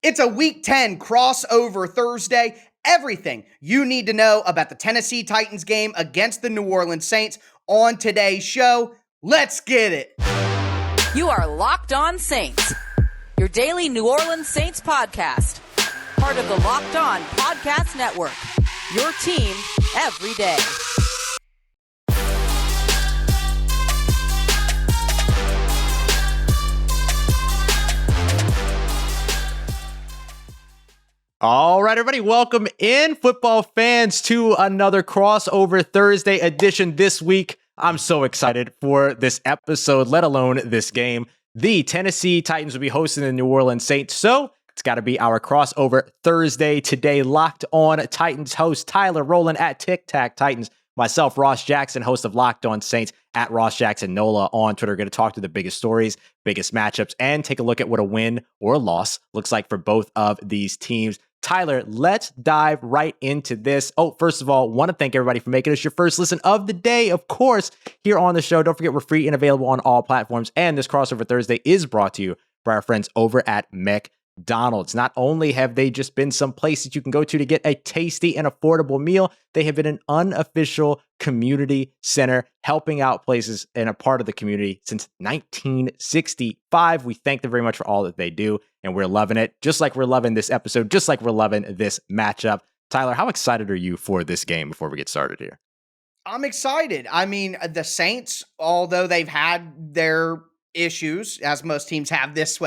It's a Week 10 crossover Thursday. Everything you need to know about the Tennessee Titans game against the New Orleans Saints on today's show. Let's get it. You are Locked On Saints, your daily New Orleans Saints podcast. Part of the Locked On Podcast Network, your team every day. All right, everybody, welcome in, football fans, to another crossover Thursday edition this week. I'm so excited for this episode, let alone this game. The Tennessee Titans will be hosting the New Orleans Saints, so it's got to be our crossover Thursday today. Locked On Titans host Tyler Rowland at Tic Tac Titans. Myself, Ross Jackson, host of Locked On Saints at Ross Jackson Nola on Twitter. Going to talk to the biggest stories, biggest matchups, and take a look at what a win or loss looks like for both of these teams. Tyler, let's dive right into this. Oh, first of all, want to thank everybody for making us your first listen of the day, of course, here on the show. Don't forget, we're free and available on all platforms. And this crossover Thursday is brought to you by our friends over at McDonald's. Not only have they just been some place that you can go to get a tasty and affordable meal, they have been an unofficial community center helping out places and a part of the community since 1965. We thank them very much for all that they do, and we're loving it, just like we're loving this episode, just like we're loving this matchup. Tyler, how excited are you for this game before we get started here? I'm excited. I mean, the Saints, although they've had their issues, as most teams have this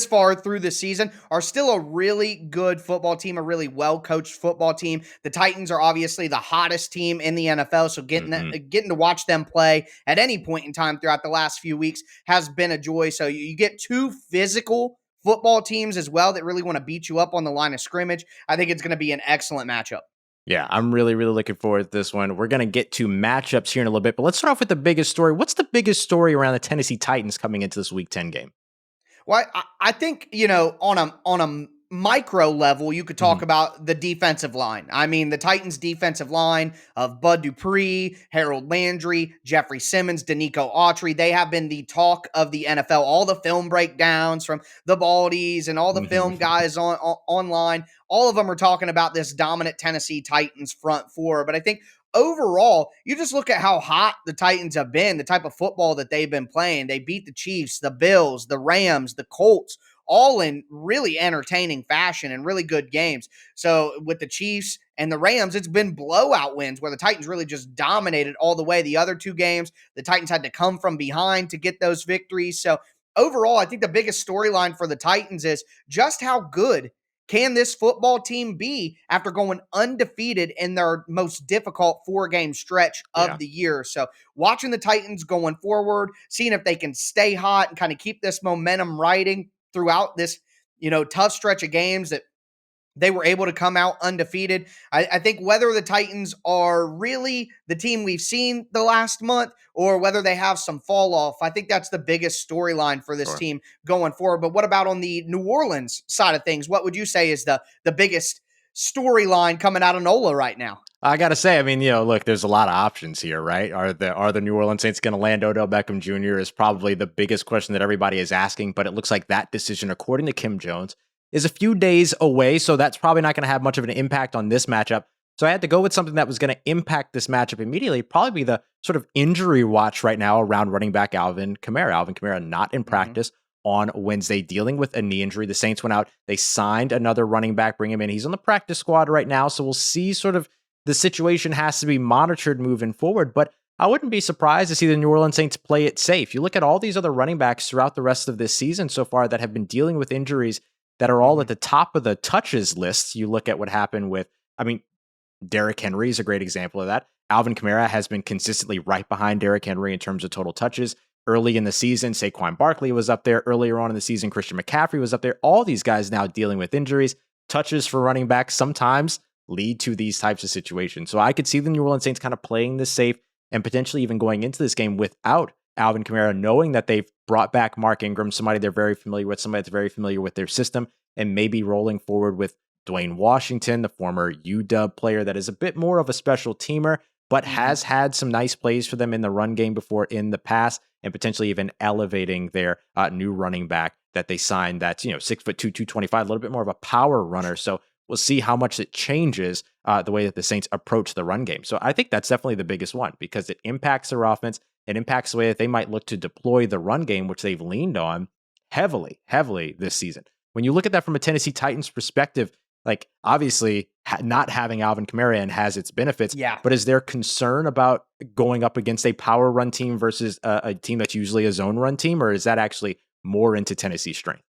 far through the season, are still a really good football team, a really well-coached football team. The Titans are obviously the hottest team in the NFL, so getting to watch them play at any point in time throughout the last few weeks has been a joy. So you get two physical football teams as well that really want to beat you up on the line of scrimmage. I think it's going to be an excellent matchup. Yeah, I'm really looking forward to this one. We're going to get to matchups here in a little bit, but let's start off with the biggest story. What's the biggest story around the Tennessee Titans coming into this Week 10 game? Well, I think, on a micro level, you could talk about the defensive line. I mean, the Titans defensive line of Bud Dupree, Harold Landry, Jeffrey Simmons, Danico Autry, they have been the talk of the NFL. All the film breakdowns from the Baldies and all the film guys online, all of them are talking about this dominant Tennessee Titans front four. But I think overall, you just look at how hot the Titans have been, the type of football that they've been playing. They beat the Chiefs, the Bills, the Rams, the Colts, all in really entertaining fashion and really good games. So with the Chiefs and the Rams, it's been blowout wins where the Titans really just dominated all the way. The other two games, the Titans had to come from behind to get those victories. So overall, I think the biggest storyline for the Titans is just how good can this football team be after going undefeated in their most difficult 4-game stretch of the year? So watching the Titans going forward, seeing if they can stay hot and kind of keep this momentum riding throughout this, tough stretch of games that they were able to come out undefeated. I think whether the Titans are really the team we've seen the last month or whether they have some fall off, I think that's the biggest storyline for this team going forward. But what about on the New Orleans side of things? What would you say is the biggest storyline coming out of NOLA right now? I got to say, I mean, look, there's a lot of options here, right? Are the New Orleans Saints going to land Odell Beckham Jr. is probably the biggest question that everybody is asking, but it looks like that decision, according to Kim Jones, is a few days away, so that's probably not going to have much of an impact on this matchup. So I had to go with something that was going to impact this matchup immediately, probably be the sort of injury watch right now around running back Alvin Kamara. Alvin Kamara not in practice on Wednesday, dealing with a knee injury. The Saints went out, they signed another running back, bring him in. He's on the practice squad right now, so we'll see sort of the situation has to be monitored moving forward, but I wouldn't be surprised to see the New Orleans Saints play it safe. You look at all these other running backs throughout the rest of this season so far that have been dealing with injuries that are all at the top of the touches list. You look at what happened with, Derrick Henry is a great example of that. Alvin Kamara has been consistently right behind Derrick Henry in terms of total touches. Early in the season, Saquon Barkley was up there. Earlier on in the season, Christian McCaffrey was up there. All these guys now dealing with injuries. Touches for running backs sometimes lead to these types of situations. So I could see the New Orleans Saints kind of playing this safe and potentially even going into this game without Alvin Kamara, knowing that they've brought back Mark Ingram, somebody they're very familiar with, somebody that's very familiar with their system, and maybe rolling forward with Dwayne Washington, the former UW player that is a bit more of a special teamer, but has had some nice plays for them in the run game before in the past, and potentially even elevating their new running back that they signed that's, 6'2", 225, a little bit more of a power runner. So we'll see how much it changes the way that the Saints approach the run game. So I think that's definitely the biggest one because it impacts their offense. It impacts the way that they might look to deploy the run game, which they've leaned on heavily this season. When you look at that from a Tennessee Titans perspective, like obviously not having Alvin Kamara in has its benefits, but is there concern about going up against a power run team versus a team that's usually a zone run team, or is that actually more into Tennessee's strength?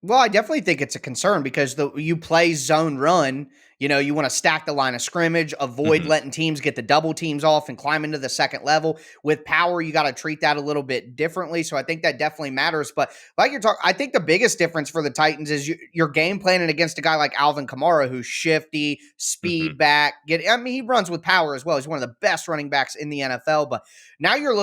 Well, I definitely think it's a concern because you play zone run, you want to stack the line of scrimmage, avoid letting teams get the double teams off and climb into the second level. With power, you got to treat that a little bit differently. So I think that definitely matters. But like you're talking, I think the biggest difference for the Titans is you're game planning against a guy like Alvin Kamara, who's shifty, speed back. He runs with power as well. He's one of the best running backs in the NFL. But now you're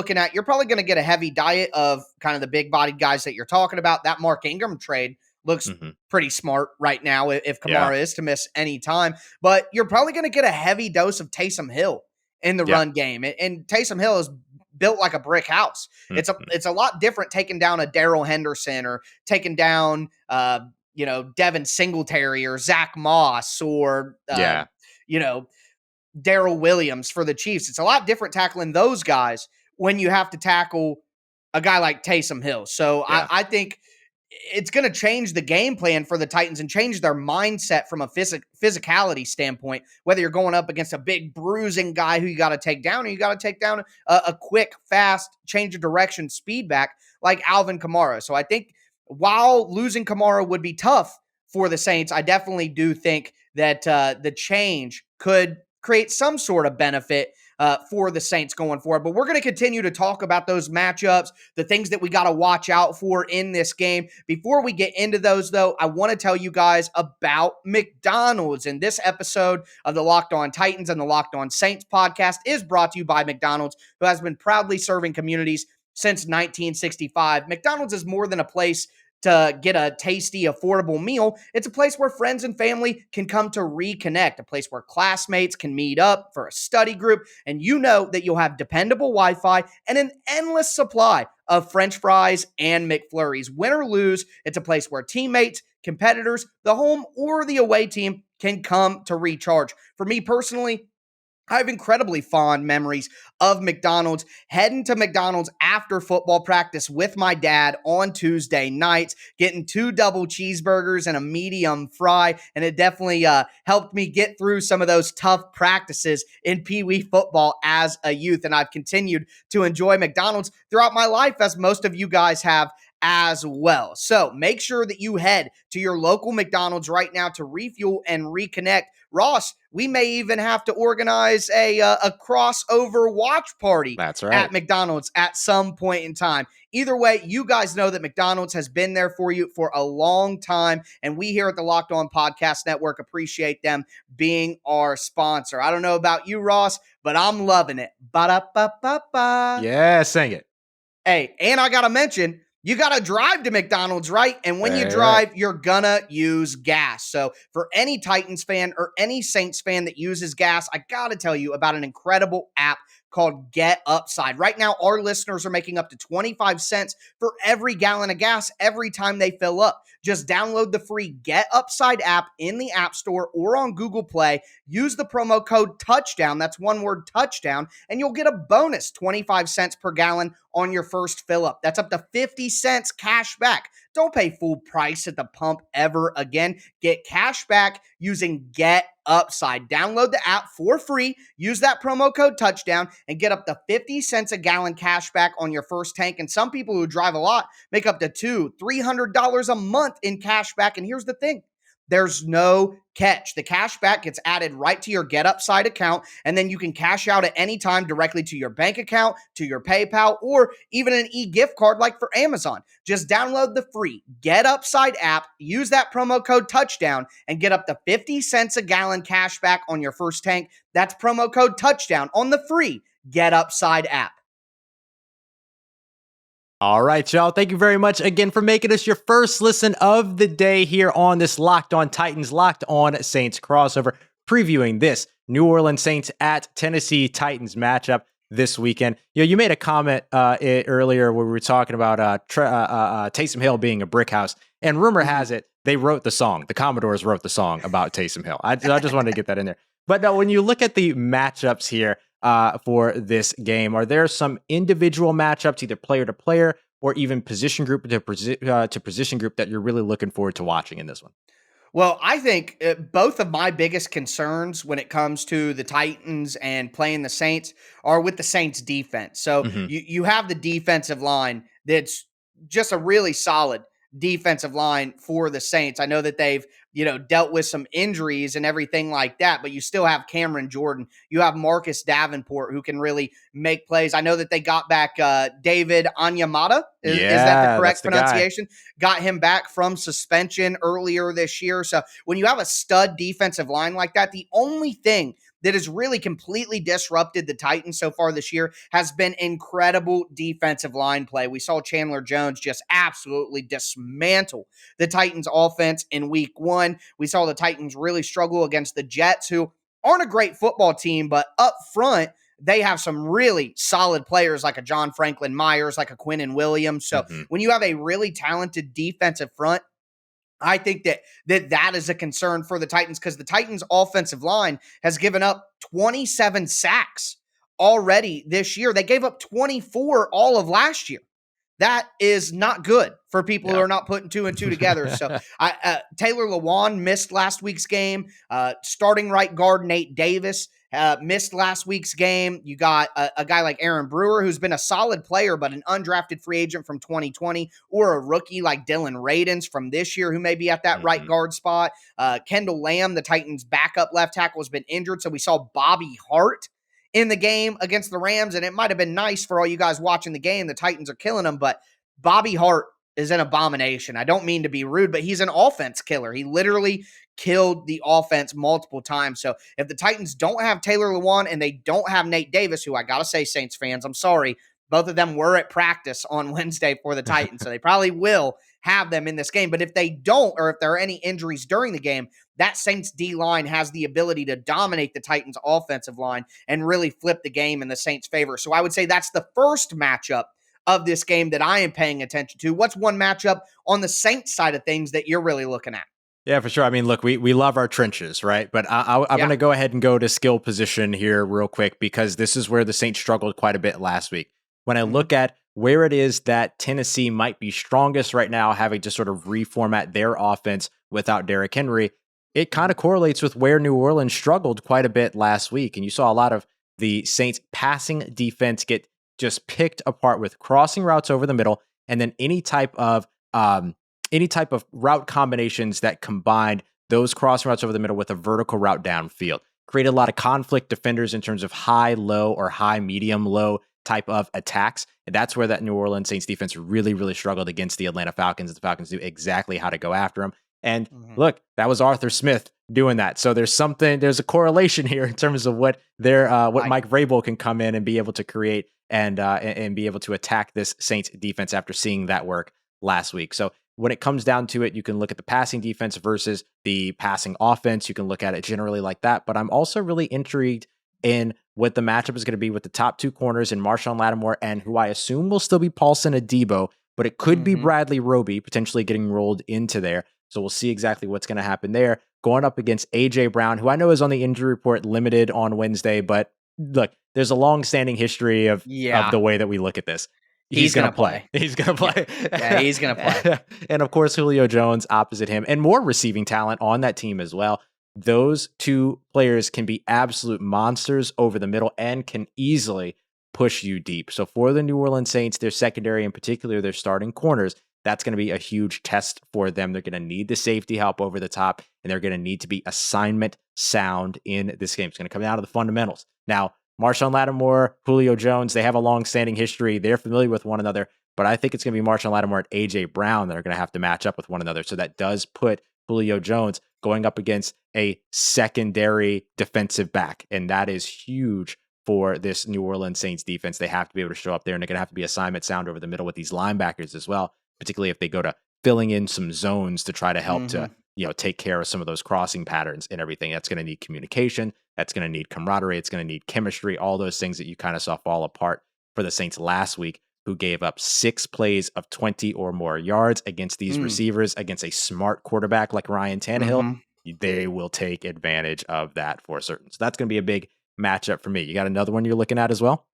probably going to get a heavy diet of kind of the big bodied guys that you're talking about. That Mark Ingram trade looks pretty smart right now if Kamara is to miss any time. But you're probably going to get a heavy dose of Taysom Hill in the run game. And Taysom Hill is built like a brick house. It's a lot different taking down a Darrell Henderson or taking down Devin Singletary or Zach Moss or Darrell Williams for the Chiefs. It's a lot different tackling those guys when you have to tackle a guy like Taysom Hill. So I think it's going to change the game plan for the Titans and change their mindset from a physicality standpoint, whether you're going up against a big bruising guy who you got to take down or you got to take down a quick, fast, change of direction speed back like Alvin Kamara. So I think while losing Kamara would be tough for the Saints, I definitely do think that the change could create some sort of benefit for the Saints going forward. But we're going to continue to talk about those matchups, the things that we got to watch out for in this game. Before we get into those, though, I want to tell you guys about McDonald's. And this episode of the Locked On Titans and the Locked On Saints podcast is brought to you by McDonald's, who has been proudly serving communities since 1965. McDonald's is more than a place to get a tasty, affordable meal. It's a place where friends and family can come to reconnect, a place where classmates can meet up for a study group, and you know that you'll have dependable Wi-Fi and an endless supply of French fries and McFlurries. Win or lose, it's a place where teammates, competitors, the home or the away team can come to recharge. For me personally, I have incredibly fond memories of McDonald's, heading to McDonald's after football practice with my dad on Tuesday nights, getting 2 double cheeseburgers and a medium fry, and it definitely helped me get through some of those tough practices in Pee Wee football as a youth, and I've continued to enjoy McDonald's throughout my life, as most of you guys have as well. So make sure that you head to your local McDonald's right now to refuel and reconnect. Ross, we may even have to organize a crossover watch party at McDonald's at some point in time. Either way, you guys know that McDonald's has been there for you for a long time, and we here at the Locked On Podcast Network appreciate them being our sponsor. I don't know about you, Ross, but I'm loving it. Ba-da-ba-ba-ba. Yeah, sing it. Hey, and I got to mention, you got to drive to McDonald's, right? And when you drive, you're going to use gas. So for any Titans fan or any Saints fan that uses gas, I got to tell you about an incredible app called Get Upside. Right now, our listeners are making up to 25 cents for every gallon of gas every time they fill up. Just download the free Get Upside app in the App Store or on Google Play. Use the promo code TOUCHDOWN, that's one word, touchdown, and you'll get a bonus 25 cents per gallon on your first fill up. That's up to 50 cents cash back. Don't pay full price at the pump ever again. Get cash back using Get Upside. Download the app for free. Use that promo code touchdown and get up to 50 cents a gallon cash back on your first tank. And some people who drive a lot make up to $200-$300 a month in cash back. And here's the thing. There's no catch. The cash back gets added right to your Get Upside account, and then you can cash out at any time directly to your bank account, to your PayPal, or even an e-gift card like for Amazon. Just download the free Get Upside app, use that promo code touchdown, and get up to 50 cents a gallon cash back on your first tank. That's promo code touchdown on the free Get Upside app. All right, y'all. Thank you very much again for making us your first listen of the day here on this Locked On Titans, Locked On Saints crossover, previewing this New Orleans Saints at Tennessee Titans matchup this weekend. You made a comment earlier where we were talking about Taysom Hill being a brick house. And rumor has it, they wrote the song. The Commodores wrote the song about Taysom Hill. I just wanted to get that in there. But now, when you look at the matchups here for this game, are there some individual matchups, either player to player or even position group to position group, that you're really looking forward to watching in this one? Well, I think both of my biggest concerns when it comes to the Titans and playing the Saints are with the Saints defense. So you have the defensive line that's just a really solid defensive line for the Saints. I know that they've, dealt with some injuries and everything like that, but you still have Cameron Jordan. You have Marcus Davenport, who can really make plays. I know that they got back David Onyemata. Is that the correct pronunciation? Got him back from suspension earlier this year. So when you have a stud defensive line like that, the only thing that has really completely disrupted the Titans so far this year has been incredible defensive line play. We saw Chandler Jones just absolutely dismantle the Titans offense in week 1. We saw the Titans really struggle against the Jets, who aren't a great football team, but up front, they have some really solid players like a John Franklin Myers, like a Quinnen Williams. So when you have a really talented defensive front, I think that is a concern for the Titans, because the Titans' offensive line has given up 27 sacks already this year. They gave up 24 all of last year. That is not good for people who are not putting 2 and 2 together. So Taylor Lewan missed last week's game. Starting right guard Nate Davis missed last week's game. You got a guy like Aaron Brewer, who's been a solid player, but an undrafted free agent from 2020, or a rookie like Dylan Radins from this year, who may be at that right guard spot. Kendall Lamb, the Titans' backup left tackle, has been injured. So we saw Bobby Hart in the game against the Rams, and it might have been nice for all you guys watching the game. The Titans are killing them, but Bobby Hart is an abomination. I don't mean to be rude, but he's an offense killer. He literally killed the offense multiple times. So if the Titans don't have Taylor Lewan and they don't have Nate Davis, who I got to say, Saints fans, I'm sorry, both of them were at practice on Wednesday for the Titans, so they probably will have them in this game. But if they don't, or if there are any injuries during the game, that Saints D-line has the ability to dominate the Titans' offensive line and really flip the game in the Saints' favor. So I would say that's the first matchup of this game that I am paying attention to. What's one matchup on the Saints side of things that you're really looking at? Yeah, for sure. I mean, look, we love our trenches, right? But I'm going to go ahead and go to skill position here real quick, because this is where the Saints struggled quite a bit last week. When I look at where it is that Tennessee might be strongest right now, having to sort of reformat their offense without Derrick Henry, it kind of correlates with where New Orleans struggled quite a bit last week. And you saw a lot of the Saints passing defense get just picked apart with crossing routes over the middle, and then any type of route combinations that combined those crossing routes over the middle with a vertical route downfield. Created a lot of conflict defenders in terms of high, low, or high, medium, low type of attacks. And that's where that New Orleans Saints defense really, really struggled against the Atlanta Falcons. The Falcons knew exactly how to go after them. And look, that was Arthur Smith doing that. So there's a correlation here in terms of what Mike Vrabel can come in and be able to create and be able to attack this Saints defense after seeing that work last week. So when it comes down to it, you can look at the passing defense versus the passing offense. You can look at it generally like that. But I'm also really intrigued in what the matchup is going to be with the top 2 corners in Marshon Lattimore and who I assume will still be Paulson Adebo, but it could be Bradley Roby potentially getting rolled into there. So we'll see exactly what's going to happen there. Going up against A.J. Brown, who I know is on the injury report limited on Wednesday, but look, there's a long-standing history of the way that we look at this. He's going to play. He's going to play. Yeah, he's going to play. And of course, Julio Jones opposite him, and more receiving talent on that team as well. Those 2 players can be absolute monsters over the middle and can easily push you deep. So for the New Orleans Saints, their secondary, in particular, their starting corners, that's going to be a huge test for them. They're going to need the safety help over the top, and they're going to need to be assignment sound in this game. It's going to come down to the fundamentals. Now, Marshon Lattimore, Julio Jones, they have a long-standing history. They're familiar with one another, but I think it's going to be Marshon Lattimore and A.J. Brown that are going to have to match up with one another. So that does put Julio Jones going up against a secondary defensive back, and that is huge for this New Orleans Saints defense. They have to be able to show up there, and they're going to have to be assignment sound over the middle with these linebackers as well, particularly if they go to filling in some zones to try to help to take care of some of those crossing patterns and everything. That's going to need communication. That's going to need camaraderie. It's going to need chemistry, all those things that you kind of saw fall apart for the Saints last week. who gave up 6 plays of 20 or more yards against these receivers, against a smart quarterback like Ryan Tannehill, they will take advantage of that for certain. So that's going to be a big matchup for me. You got another one you're looking at as well?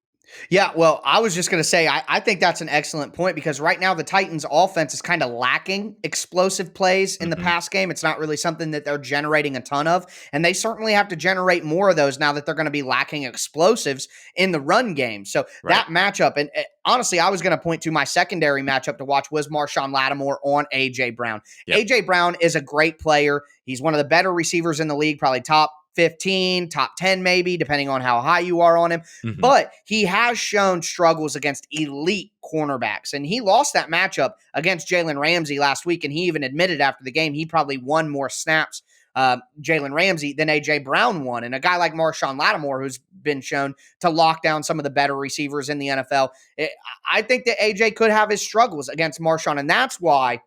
Yeah, well, I was just going to say, I think that's an excellent point because right now the Titans offense is kind of lacking explosive plays in the pass game. It's not really something that they're generating a ton of, and they certainly have to generate more of those now that they're going to be lacking explosives in the run game. So that matchup, and honestly, I was going to point to my secondary matchup to watch was Marshon Lattimore on A.J. Brown. A.J. Brown is a great player. He's one of the better receivers in the league, probably top 15, top 10 maybe, depending on how high you are on him. But he has shown struggles against elite cornerbacks, and he lost that matchup against Jalen Ramsey last week, and he even admitted after the game he probably won more snaps, Jalen Ramsey, than A.J. Brown won. And a guy like Marshon Lattimore, who's been shown to lock down some of the better receivers in the NFL, I think that A.J. could have his struggles against Marshon, and that's why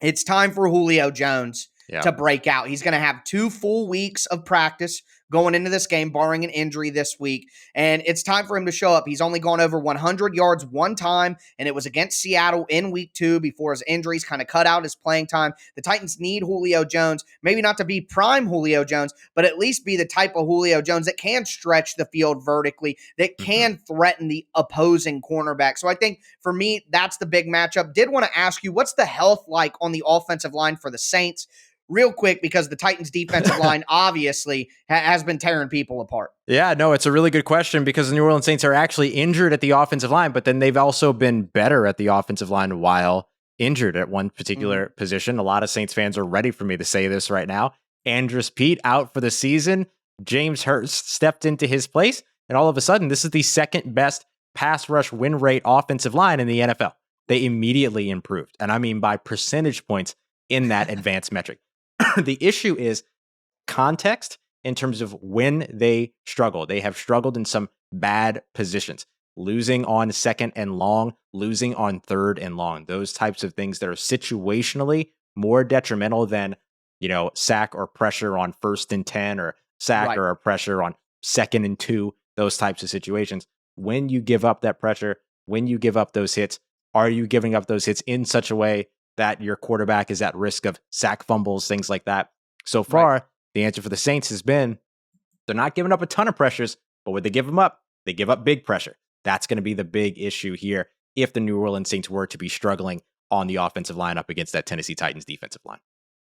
it's time for Julio Jones to break out. He's going to have 2 full weeks of practice going into this game, barring an injury this week. And it's time for him to show up. He's only gone over 100 yards one time, and it was against Seattle in week 2 before his injuries kind of cut out his playing time. The Titans need Julio Jones, maybe not to be prime Julio Jones, but at least be the type of Julio Jones that can stretch the field vertically, that can threaten the opposing cornerback. So I think for me, that's the big matchup. Did want to ask you, what's the health like on the offensive line for the Saints? Real quick, because the Titans defensive line obviously has been tearing people apart. Yeah, no, it's a really good question because the New Orleans Saints are actually injured at the offensive line, but then they've also been better at the offensive line while injured at one particular position. A lot of Saints fans are ready for me to say this right now. Andrus Peat out for the season. James Hurst stepped into his place, and all of a sudden, this is the second best pass rush win rate offensive line in the NFL. They immediately improved, and I mean by percentage points in that advanced metric. The issue is context in terms of when they struggle. They have struggled in some bad positions, losing on 2nd and long, losing on 3rd and long, those types of things that are situationally more detrimental than, sack or pressure on 1st and 10 or sack or a pressure on 2nd and 2, those types of situations. When you give up that pressure, when you give up those hits, are you giving up those hits in such a way that your quarterback is at risk of sack fumbles, things like that? So far, the answer for the Saints has been they're not giving up a ton of pressures, but when they give them up, they give up big pressure. That's going to be the big issue here if the New Orleans Saints were to be struggling on the offensive line up against that Tennessee Titans defensive line.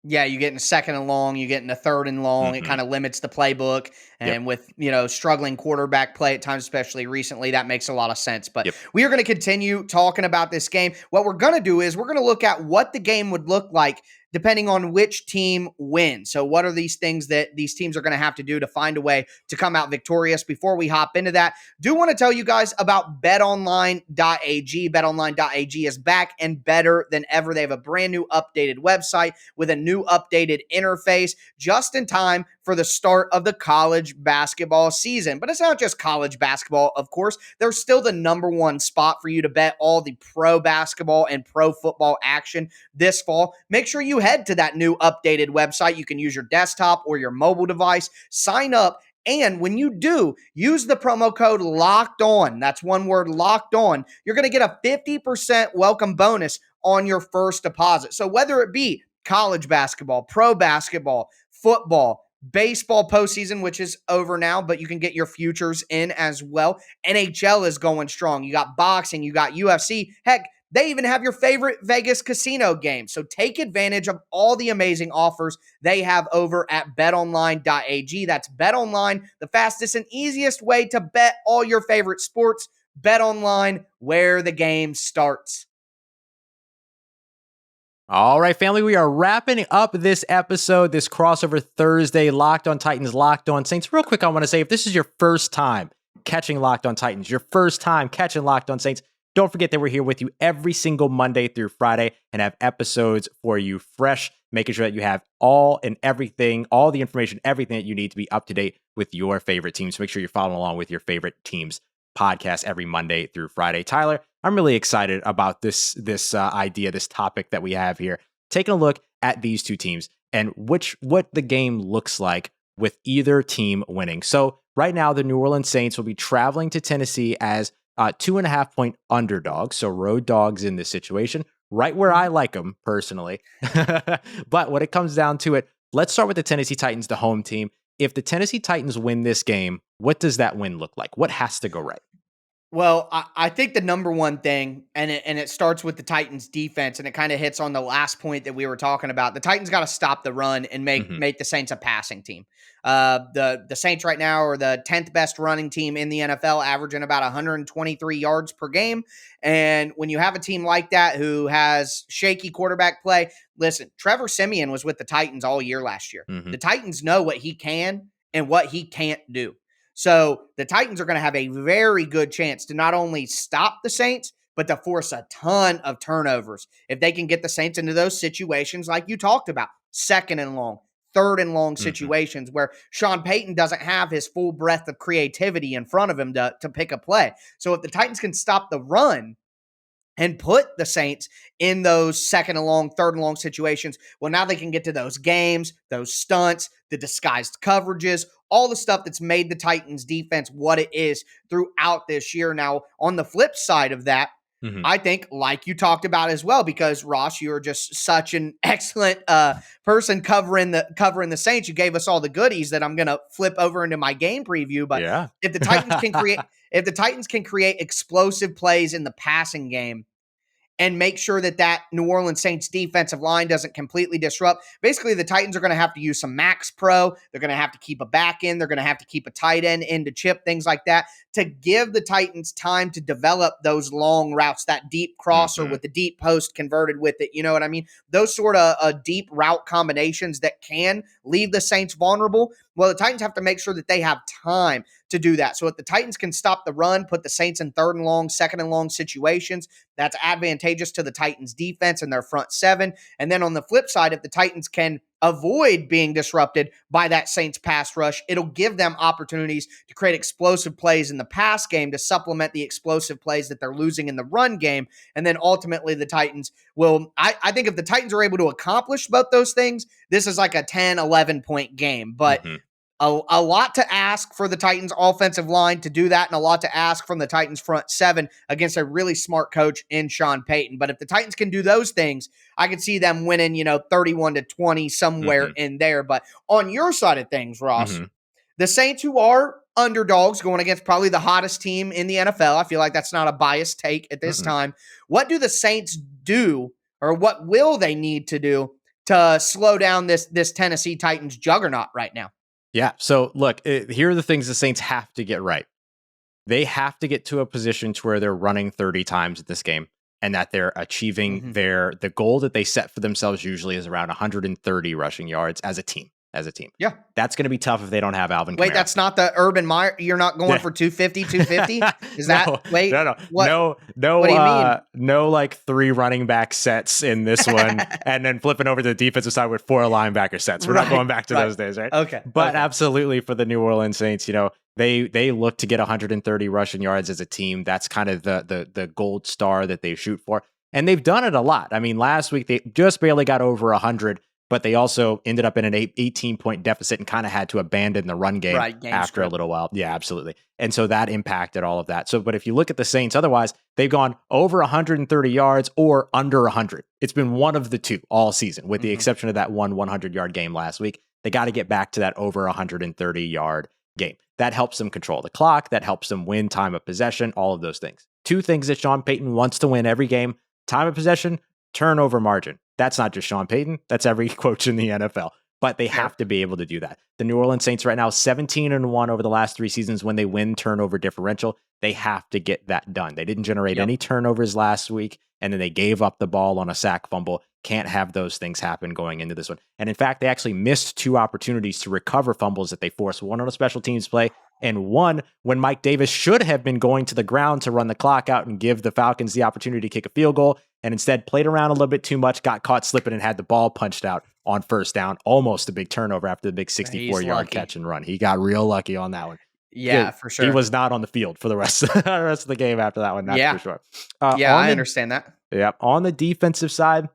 Yeah, you get in 2nd and long, you get in 3rd and long. It kind of limits the playbook. And with, struggling quarterback play at times, especially recently, that makes a lot of sense. But we are going to continue talking about this game. What we're going to do is we're going to look at what the game would look like depending on which team wins. So what are these things that these teams are going to have to do to find a way to come out victorious? Before we hop into that, do want to tell you guys about betonline.ag. Betonline.ag is back and better than ever. They have a brand new updated website with a new updated interface just in time for the start of the college basketball season. But it's not just college basketball, of course. They're still the number one spot for you to bet all the pro basketball and pro football action this fall. Make sure you head to that new updated website. You can use your desktop or your mobile device, sign up, and when you do, use the promo code LOCKED ON. That's one word, LOCKED ON. You're going to get a 50% welcome bonus on your first deposit. So whether it be college basketball, pro basketball, football, baseball postseason, which is over now, but you can get your futures in as well. NHL is going strong. You got boxing, you got UFC. Heck, they even have your favorite Vegas casino game. So take advantage of all the amazing offers they have over at betonline.ag. That's BetOnline, the fastest and easiest way to bet all your favorite sports. BetOnline, where the game starts. All right, family, we are wrapping up this episode, this crossover Thursday, Locked on Titans, Locked on Saints. Real quick, I want to say, if this is your first time catching Locked on Titans, your first time catching Locked on Saints, don't forget that we're here with you every single Monday through Friday and have episodes for you fresh, making sure that you have all and everything, all the information, everything that you need to be up to date with your favorite teams. Make sure you're following along with your favorite teams podcast every Monday through Friday. Tyler, I'm really excited about this idea, this topic that we have here. Taking a look at these two teams and what the game looks like with either team winning. So right now, the New Orleans Saints will be traveling to Tennessee as 2.5 point underdogs. So road dogs in this situation, right where I like them personally. But when it comes down to it, let's start with the Tennessee Titans, the home team. If the Tennessee Titans win this game, what does that win look like? What has to go right? Well, I think the number one thing, and it starts with the Titans defense, and it kind of hits on the last point that we were talking about. The Titans got to stop the run and make the Saints a passing team. The Saints right now are the 10th best running team in the NFL, averaging about 123 yards per game. And when you have a team like that who has shaky quarterback play, listen, Trevor Siemian was with the Titans all year last year. The Titans know what he can and what he can't do. So the Titans are going to have a very good chance to not only stop the Saints, but to force a ton of turnovers. If they can get the Saints into those situations like you talked about, second and long, third and long situations where Sean Payton doesn't have his full breadth of creativity in front of him to pick a play. So if the Titans can stop the run and put the Saints in those second and long, third and long situations, well, now they can get to those games, those stunts, the disguised coverages, all the stuff that's made the Titans defense what it is throughout this year. Now, on the flip side of that, I think, like you talked about as well, because Ross, you're just such an excellent person covering the Saints. You gave us all the goodies that I'm going to flip over into my game preview. But if the Titans can create explosive plays in the passing game and make sure that New Orleans Saints defensive line doesn't completely disrupt. Basically, the Titans are going to have to use some max pro. They're going to have to keep a back end. They're going to have to keep a tight end in to chip, things like that, to give the Titans time to develop those long routes, that deep crosser with the deep post converted with it. You know what I mean? Those sort of deep route combinations that can leave the Saints vulnerable. Well, the Titans have to make sure that they have time to do that. So if the Titans can stop the run, put the Saints in third and long, second and long situations, that's advantageous to the Titans defense and their front seven. And then on the flip side, if the Titans can avoid being disrupted by that Saints pass rush, it'll give them opportunities to create explosive plays in the pass game to supplement the explosive plays that they're losing in the run game. And then ultimately the Titans will, I think if the Titans are able to accomplish both those things, this is like a 10, 11 point game. But a lot to ask for the Titans offensive line to do that, and a lot to ask from the Titans front seven against a really smart coach in Sean Payton. But if the Titans can do those things, I could see them winning, 31-20 somewhere in there. But on your side of things, Ross, the Saints, who are underdogs going against probably the hottest team in the NFL, I feel like that's not a biased take at this time. What do the Saints do, or what will they need to do to slow down this Tennessee Titans juggernaut right now? Yeah. So look, here are the things the Saints have to get right. They have to get to a position to where they're running 30 times in this game, and that they're achieving the goal that they set for themselves usually is around 130 rushing yards as a team. Yeah. That's going to be tough if they don't have Alvin Kamara. Wait, that's not the Urban Meyer. You're not going for 250? Is that, no, wait? No. What What do you mean? No, like 3 running back sets in this one, and then flipping over to the defensive side with 4 linebacker sets. We're not going back to those days, right? Okay. But absolutely for the New Orleans Saints, they look to get 130 rushing yards as a team. That's kind of the gold star that they shoot for. And they've done it a lot. I mean, last week they just barely got over 100, but they also ended up in an 18-point deficit and kind of had to abandon the run game after a little while. Yeah, absolutely. And so that impacted all of that. So, but if you look at the Saints, otherwise, they've gone over 130 yards or under 100. It's been one of the two all season, with the exception of that 100-yard game last week. They got to get back to that over 130-yard game. That helps them control the clock. That helps them win time of possession, all of those things. 2 things that Sean Payton wants to win every game: time of possession, turnover margin. That's not just Sean Payton. That's every coach in the NFL. But they have to be able to do that. The New Orleans Saints right now, 17-1 over the last 3 seasons when they win turnover differential. They have to get that done. They didn't generate any turnovers last week, and then they gave up the ball on a sack fumble. Can't have those things happen going into this one. And in fact, they actually missed 2 opportunities to recover fumbles that they forced. One on a special teams play, and one when Mike Davis should have been going to the ground to run the clock out and give the Falcons the opportunity to kick a field goal, and instead played around a little bit too much, got caught slipping, and had the ball punched out on first down. Almost a big turnover after the big 64-yard catch and run. He got real lucky on that one. Yeah, for sure. He was not on the field for the rest of the game after that one. That's for sure. I understand that. Yeah. On the defensive side,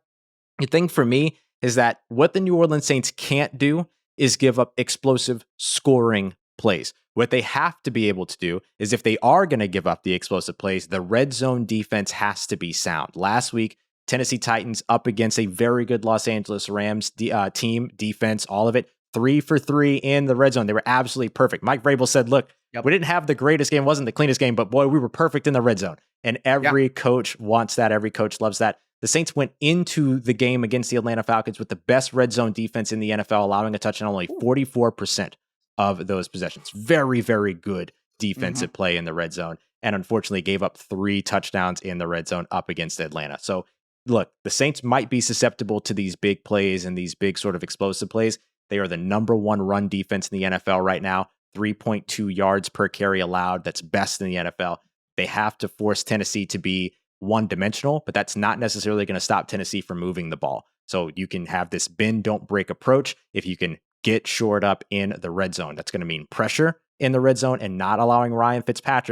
the thing for me is that what the New Orleans Saints can't do is give up explosive scoring plays. What they have to be able to do is if they are going to give up the explosive plays, the red zone defense has to be sound. Last week, Tennessee Titans up against a very good Los Angeles Rams team, defense, all of it, 3 for 3 in the red zone. They were absolutely perfect. Mike Vrabel said, look, we didn't have the greatest game, wasn't the cleanest game, but boy, we were perfect in the red zone. And every coach wants that. Every coach loves that. The Saints went into the game against the Atlanta Falcons with the best red zone defense in the NFL, allowing a touchdown only 44% of those possessions. Very, very good defensive play in the red zone. And unfortunately gave up 3 touchdowns in the red zone up against Atlanta. So look, the Saints might be susceptible to these big plays and these big sort of explosive plays. They are the number 1 run defense in the NFL right now. 3.2 yards per carry allowed. That's best in the NFL. They have to force Tennessee to be one-dimensional, but that's not necessarily going to stop Tennessee from moving the ball. So you can have this bend, don't break approach. If you can get shored up in the red zone, that's going to mean pressure in the red zone and not allowing Ryan Tannehill,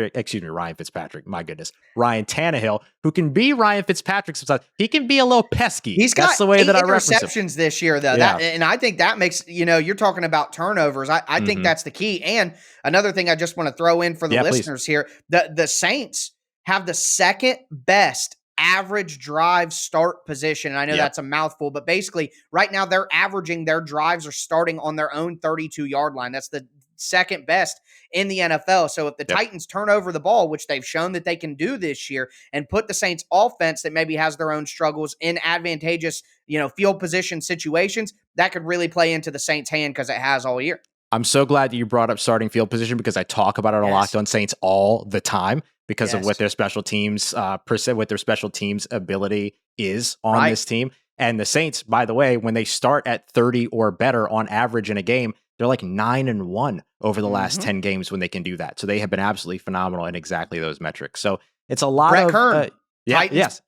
who can be Ryan Fitzpatrick sometimes. He can be a little pesky. That's the way that I reference him. Interceptions this year, though. Yeah. And I think that makes, you're talking about turnovers. I think that's the key. And another thing I just want to throw in for the listeners here, the Saints have the second best average drive start position. And I know that's a mouthful, but basically right now they're averaging their drives are starting on their own 32-yard line. That's the second best in the NFL. So if the Titans turn over the ball, which they've shown that they can do this year, and put the Saints offense that maybe has their own struggles in advantageous, field position situations, that could really play into the Saints' hand because it has all year. I'm so glad that you brought up starting field position because I talk about it on Locked On Saints all the time because of what their special teams what their special teams ability is on this team. And the Saints, by the way, when they start at 30 or better on average in a game, they're like 9-1 over the last 10 games when they can do that. So they have been absolutely phenomenal in exactly those metrics. So it's a lot Brett of Kern.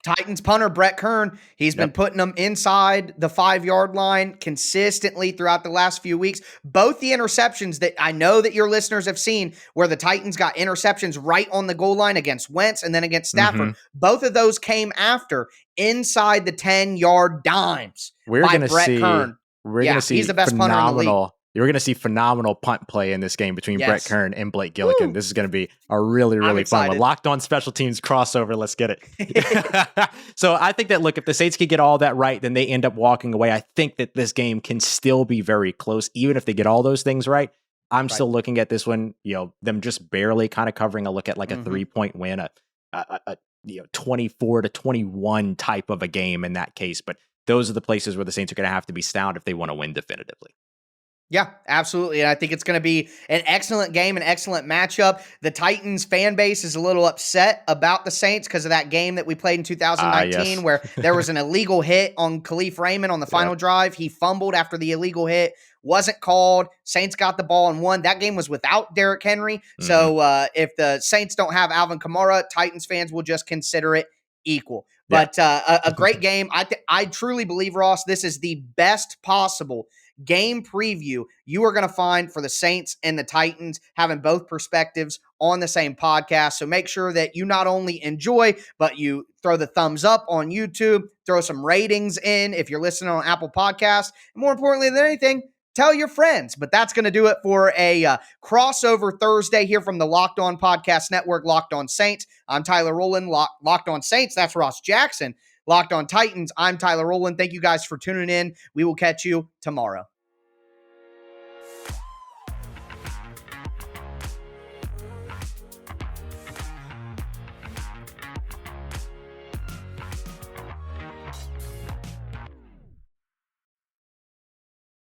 Titans punter Brett Kern. He's been putting them inside the 5-yard line consistently throughout the last few weeks. Both the interceptions that I know that your listeners have seen where the Titans got interceptions right on the goal line against Wentz and then against Stafford. Both of those came after inside the 10-yard dimes by Brett Kern. We're going to see he's the best punter in the league. You're going to see phenomenal punt play in this game between Brett Kern and Blake Gillikin. This is going to be a really, really fun one. Locked On Special Teams crossover. Let's get it. So I think that, look, if the Saints could get all that right, then they end up walking away. I think that this game can still be very close, even if they get all those things right. I'm still looking at this one, them just barely kind of covering a look at like a 3-point win, a 24-21 type of a game in that case. But those are the places where the Saints are going to have to be sound if they want to win definitively. Yeah, absolutely. And I think it's going to be an excellent game, an excellent matchup. The Titans fan base is a little upset about the Saints because of that game that we played in 2019 where there was an illegal hit on Khalif Raymond on the final drive. He fumbled after the illegal hit, wasn't called. Saints got the ball and won. That game was without Derrick Henry. So if the Saints don't have Alvin Kamara, Titans fans will just consider it equal. But a great game. I truly believe, Ross, this is the best possible game preview you are going to find for the Saints and the Titans, having both perspectives on the same podcast. So make sure that you not only enjoy, but you throw the thumbs up on YouTube, throw some ratings in if you're listening on Apple Podcasts, and more importantly than anything, tell your friends. But that's going to do it for a crossover Thursday here from the Locked On Podcast Network, Locked On Saints. I'm Tyler Rowland. Locked On Saints, that's Ross Jackson. Locked On Titans, I'm Tyler Rowland. Thank you guys for tuning in. We will catch you tomorrow.